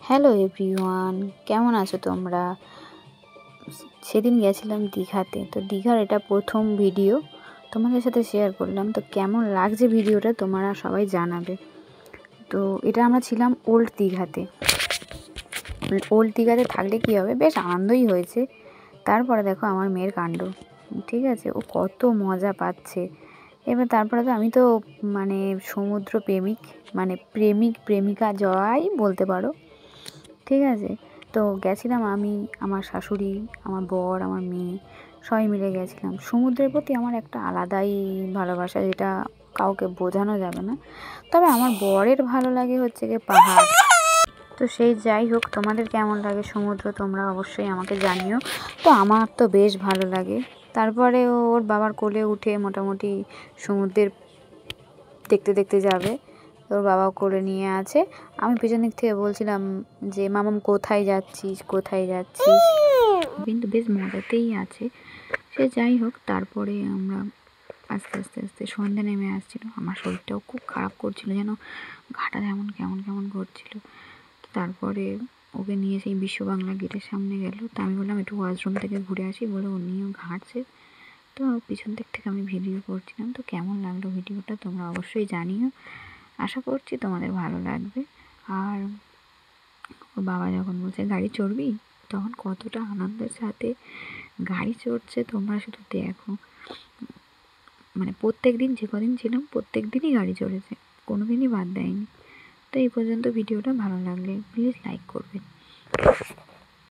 Hello everyone, কেমন আছো তোমরা? সেদিন গেছিলাম দীঘাতে। তো দীঘার এটা প্রথম ভিডিও তোমাদের সাথে শেয়ার করলাম। তো কেমন লাগছে ভিডিওটা তোমরা সবাই জানাবে। তো এটা আমরা ছিলাম ওল্ড দীঘাতে। ওল্ড দীঘাতে থাকলে কী হবে, বেশ আনন্দই হয়েছে। তারপরে দেখো আমার মেয়ের কাণ্ড, ঠিক আছে, ও কত মজা পাচ্ছে। এবার তারপরে তো আমি তো মানে সমুদ্র প্রেমিক, মানে প্রেমিকা জয়াই বলতে পারো, ঠিক আছে। তো গেছিলাম আমি, আমার শাশুড়ি, আমার বর, আমার মেয়ে, সবাই মিলে গেছিলাম। সমুদ্রের প্রতি আমার একটা আলাদাই ভালোবাসা, যেটা কাউকে বোঝানো যাবে না। তবে আমার বরের ভালো লাগে হচ্ছে গিয়ে পাহাড়। তো সেই যাই হোক, তোমাদের কেমন লাগে সমুদ্র তোমরা অবশ্যই আমাকে জানিও। তো আমার তো বেশ ভালো লাগে। তারপরে ওর বাবার কোলে উঠে মোটামুটি সমুদ্রের দেখতে দেখতে যাবে। তোর বাবা কোলে নিয়ে আছে, আমি পেছন দিক থেকে বলছিলাম যে মামাম কোথায় যাচ্ছিস, কোথায় যাচ্ছিস, কিন্তু বেশ মজাতেই আছে। সে যাই হোক, তারপরে আমরা আস্তে আস্তে আস্তে সন্ধ্যা নেমে আসছিলো। আমার শরীরটাও খুব খারাপ করছিল, যেন ঘাটা যেমন কেমন কেমন করছিল। তারপরে ওকে নিয়ে সেই বিশ্ব বাংলা গেটের সামনে গেল। তো আমি বললাম একটু ওয়াশরুম থেকে ঘুরে আসি, বলে ও নিয়েও ঘাঁটছে। তো পিছন দিক থেকে আমি ভিডিও করছিলাম। তো কেমন লাগলো ভিডিওটা তোমরা অবশ্যই জানিও। আশা করছি তোমাদের ভালো লাগবে। আর ওর বাবা যখন বলছে গাড়ি চড়বি, তখন কতটা আনন্দের সাথে গাড়ি চড়ছে তোমরা শুধু দেখো। মানে প্রত্যেক দিন যে কদিন ছিলাম প্রত্যেক দিনই গাড়ি চড়েছে, কোনো দিনই বাদ দেয়নি। তো এই পর্যন্ত ভিডিওটা ভালো লাগলে প্লিজ লাইক করবেন।